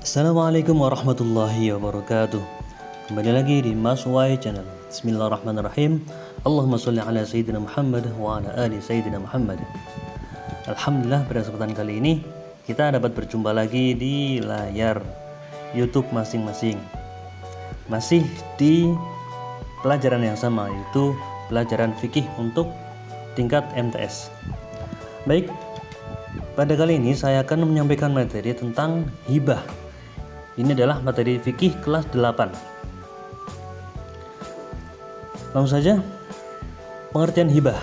Assalamualaikum warahmatullahi wabarakatuh. Kembali lagi di Mas Y Channel. Bismillahirrahmanirrahim. Allahumma sholli ala sayyidina Muhammad wa ala ali sayyidina Muhammad. Alhamdulillah, pada kesempatan kali ini kita dapat berjumpa lagi di layar YouTube masing-masing. Masih di pelajaran yang sama, yaitu pelajaran fikih untuk tingkat MTS. Baik, pada kali ini saya akan menyampaikan materi tentang hibah. Ini adalah materi fikih kelas 8. Langsung saja, pengertian hibah.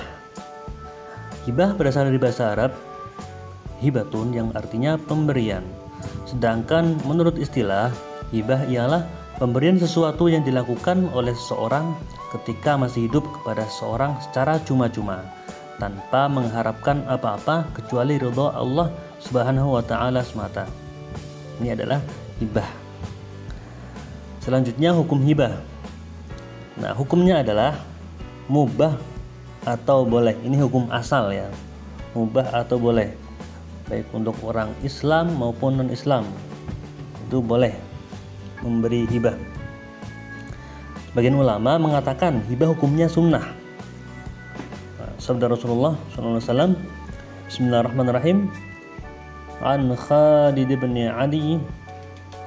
Hibah berasal dari bahasa Arab hibatun, yang artinya pemberian. Sedangkan menurut istilah, hibah ialah pemberian sesuatu yang dilakukan oleh seseorang ketika masih hidup kepada seseorang secara cuma-cuma, tanpa mengharapkan apa-apa kecuali ridha Allah Subhanahu wa taala semata. Ini adalah hibah. Selanjutnya, hukum hibah. Nah, hukumnya adalah mubah atau boleh. Ini hukum asal ya. Mubah atau boleh. Baik untuk orang Islam maupun non-Islam. Itu boleh memberi hibah. Sebagian ulama mengatakan hibah hukumnya sunnah. Sabda Rasulullah SAW, Bismillahirrahmanirrahim, an Khalid bin Ali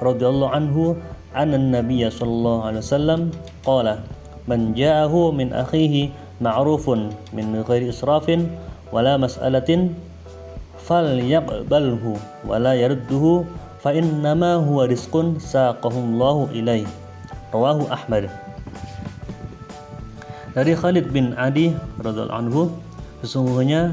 radhiyallahu anhu anna an-nabiy sallallahu alaihi wasallam qala man ja'ahu min akhihi ma'rufun min ghairi israfin wala mas'alatin falyaqbalhu wala yarudduhu fa innama huwa rizqun saqahu Allahu ilaihi. Rawahu Ahmad. Dari Khalid bin Adi radhiyallahu anhu, sesungguhnya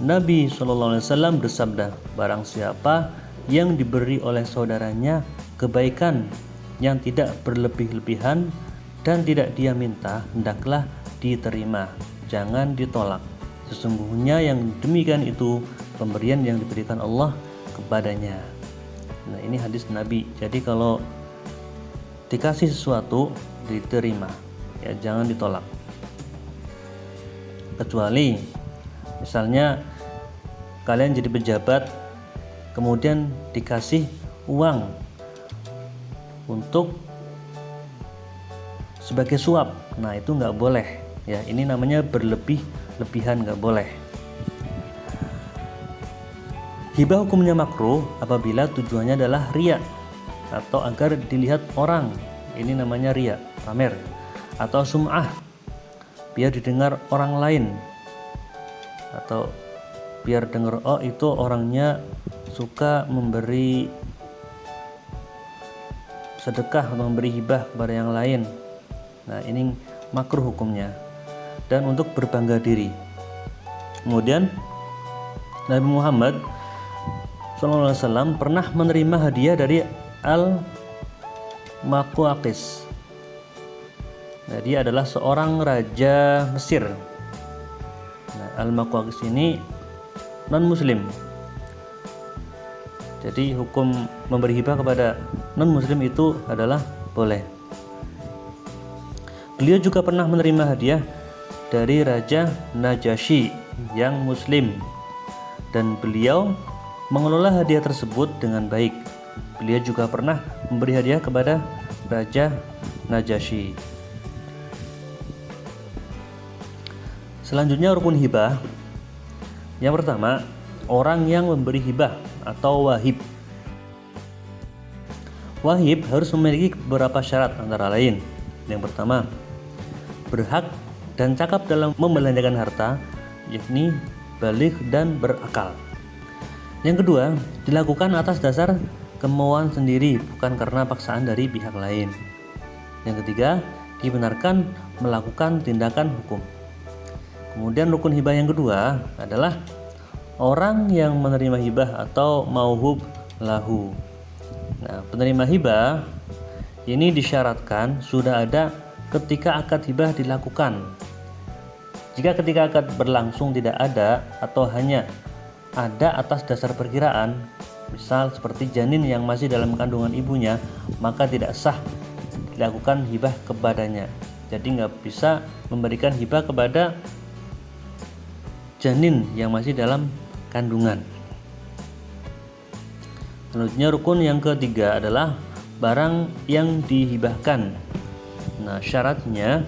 Nabi SAW bersabda, barang siapa yang diberi oleh saudaranya kebaikan yang tidak berlebih-lebihan dan tidak dia minta, hendaklah diterima, jangan ditolak. Sesungguhnya yang demikian itu pemberian yang diberikan Allah kepadanya. Nah, ini hadis Nabi. Jadi kalau dikasih sesuatu diterima, ya jangan ditolak. Kecuali misalnya kalian jadi pejabat, kemudian dikasih uang untuk sebagai suap, nah itu nggak boleh ya. Ini namanya berlebih-lebihan, nggak boleh. Hibah hukumnya makruh apabila tujuannya adalah riya atau agar dilihat orang. Ini namanya riya, pamer, atau sum'ah, biar didengar orang lain, atau biar dengar, oh itu orangnya suka memberi sedekah atau memberi hibah kepada yang lain. Nah, ini makruh hukumnya. Dan untuk berbangga diri. Kemudian Nabi Muhammad SAW pernah menerima hadiah dari Al-Maqawqis. Nah, dia adalah seorang raja Mesir. Nah, Al-Maqawqis ini non-muslim. Jadi hukum memberi hibah kepada non-muslim itu adalah boleh. Beliau juga pernah menerima hadiah dari Raja Najasyi yang muslim, dan beliau mengelola hadiah tersebut dengan baik. Beliau juga pernah memberi hadiah kepada Raja Najasyi. Selanjutnya, rukun hibah. Yang pertama, orang yang memberi hibah atau wahib. Wahib harus memiliki beberapa syarat, antara lain: yang pertama, berhak dan cakap dalam membelanjakan harta, yakni baligh dan berakal. Yang kedua, dilakukan atas dasar kemauan sendiri, bukan karena paksaan dari pihak lain. Yang ketiga, dibenarkan melakukan tindakan hukum. Kemudian rukun hibah yang kedua adalah orang yang menerima hibah atau mauhub lahu. Nah, penerima hibah ini disyaratkan sudah ada ketika akad hibah dilakukan. Jika ketika akad berlangsung tidak ada atau hanya ada atas dasar perkiraan, misal seperti janin yang masih dalam kandungan ibunya, maka tidak sah dilakukan hibah kepadanya. Jadi nggak bisa memberikan hibah kepada janin yang masih dalam kandungan. Selanjutnya rukun yang ketiga adalah barang yang dihibahkan. Nah, syaratnya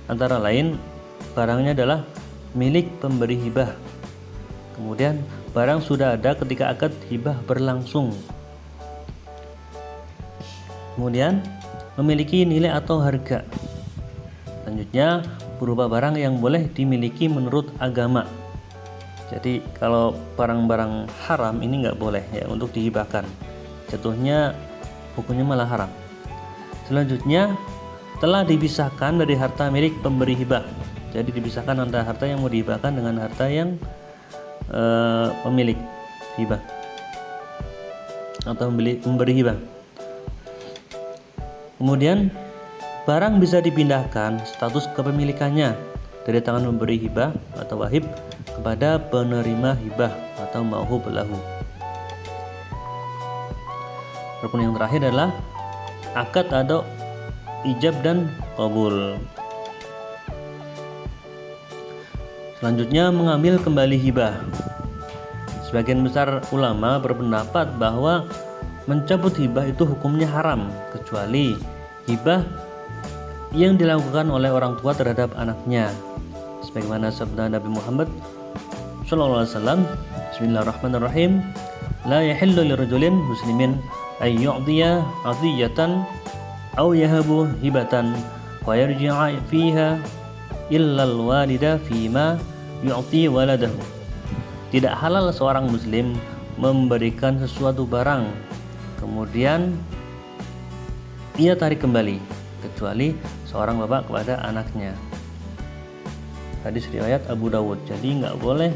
antara lain barangnya adalah milik pemberi hibah. Kemudian barang sudah ada ketika akad hibah berlangsung. Kemudian memiliki nilai atau harga. Selanjutnya berupa barang yang boleh dimiliki menurut agama. Jadi kalau barang-barang haram ini nggak boleh ya untuk dihibahkan. Jatuhnya hukumnya malah haram. Selanjutnya telah dipisahkan dari harta milik pemberi hibah. Jadi dipisahkan antara harta yang mau dihibahkan dengan harta yang pemilik hibah atau memberi hibah. Kemudian barang bisa dipindahkan status kepemilikannya dari tangan memberi hibah atau wahib kepada penerima hibah atau mauhub lahu. Rukun yang terakhir adalah akad atau ijab dan qabul. Selanjutnya mengambil kembali hibah. Sebagian besar ulama berpendapat bahwa mencabut hibah itu hukumnya haram kecuali hibah yang dilakukan oleh orang tua terhadap anaknya. Sebagaimana sabda Nabi Muhammad SAW, Bismillahirrahmanirrahim, la yahillu lirajulin muslimin ay yu'diya 'adiyatan aw yahabu hibatan wa yarji'a fiha illa al-walida fima yu'ti waladahu. Tidak halal seorang muslim memberikan sesuatu barang kemudian ia tarik kembali kecuali seorang bapak kepada anaknya. Hadis riwayat Abu Dawud. Jadi nggak boleh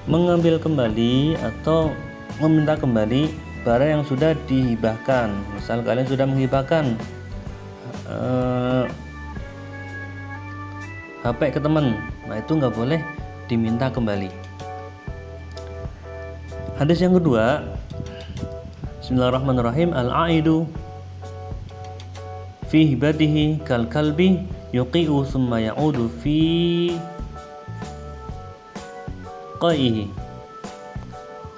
mengambil kembali atau meminta kembali barang yang sudah dihibahkan. Misal kalian sudah menghibahkan HP ke teman, nah itu nggak boleh diminta kembali. Hadis yang kedua, Bismillahirrahmanirrahim, al-aidu fi hibatihi kal kalbi yuqi'u thumma ya'udu fi qaihi.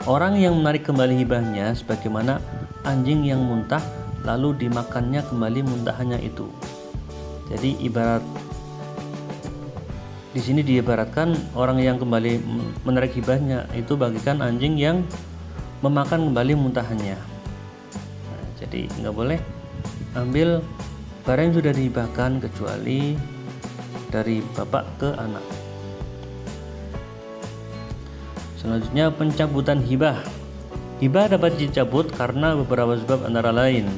Orang yang menarik kembali hibahnya sebagaimana anjing yang muntah lalu dimakannya kembali muntahannya itu. Jadi ibarat di sini diibaratkan orang yang kembali menarik hibahnya itu bagikan anjing yang memakan kembali muntahannya. Nah, jadi nggak boleh ambil barang yang sudah dihibahkan kecuali dari bapak ke anak. Selanjutnya pencabutan hibah. Hibah dapat dicabut karena beberapa sebab antara lain.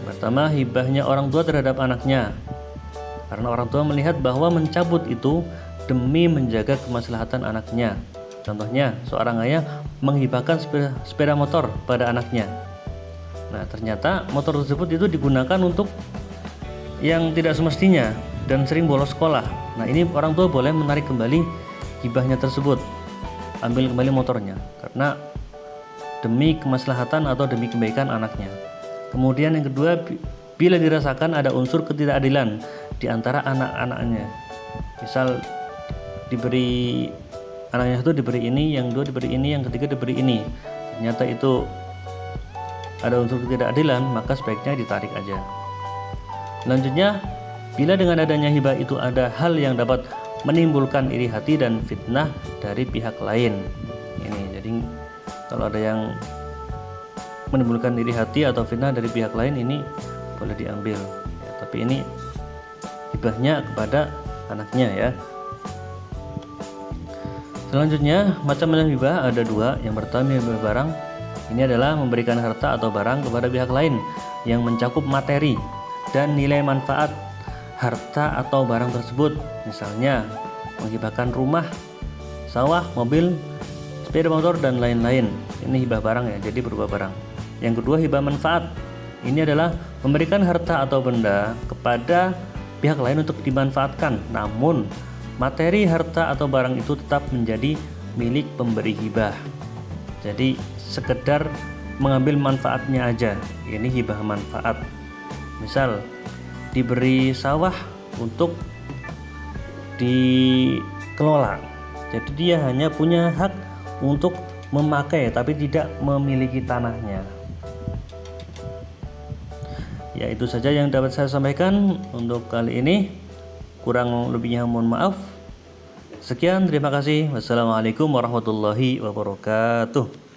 Pertama, hibahnya orang tua terhadap anaknya. Karena orang tua melihat bahwa mencabut itu demi menjaga kemaslahatan anaknya. Contohnya, seorang ayah menghibahkan sepeda motor pada anaknya. Nah, ternyata motor tersebut itu digunakan untuk yang tidak semestinya dan sering bolos sekolah. Nah, ini orang tua boleh menarik kembali hibahnya tersebut, ambil kembali motornya, karena demi kemaslahatan atau demi kebaikan anaknya. Kemudian yang kedua, bila dirasakan ada unsur ketidakadilan di antara anak-anaknya. Misal diberi anaknya satu diberi ini, yang dua diberi ini, yang ketiga diberi ini. Ternyata itu ada unsur ketidakadilan, maka sebaiknya ditarik aja. Selanjutnya, bila dengan adanya hibah itu ada hal yang dapat menimbulkan iri hati dan fitnah dari pihak lain. Ini jadi kalau ada yang menimbulkan iri hati atau fitnah dari pihak lain, ini boleh diambil ya, tapi ini hibahnya kepada anaknya ya. Selanjutnya macam-macam hibah ada dua. Yang pertama hibah barang. Ini adalah memberikan harta atau barang kepada pihak lain yang mencakup materi dan nilai manfaat harta atau barang tersebut. Misalnya menghibahkan rumah, sawah, mobil, sepeda motor dan lain-lain. Ini hibah barang ya, jadi berupa barang. Yang kedua hibah manfaat. Ini adalah memberikan harta atau benda kepada pihak lain untuk dimanfaatkan, namun materi harta atau barang itu tetap menjadi milik pemberi hibah. Jadi sekedar mengambil manfaatnya aja. Ini hibah manfaat. Misal diberi sawah untuk dikelola, jadi dia hanya punya hak untuk memakai tapi tidak memiliki tanahnya. Ya, itu saja yang dapat saya sampaikan untuk kali ini. Kurang lebihnya mohon maaf. Sekian, terima kasih. Wassalamualaikum warahmatullahi wabarakatuh.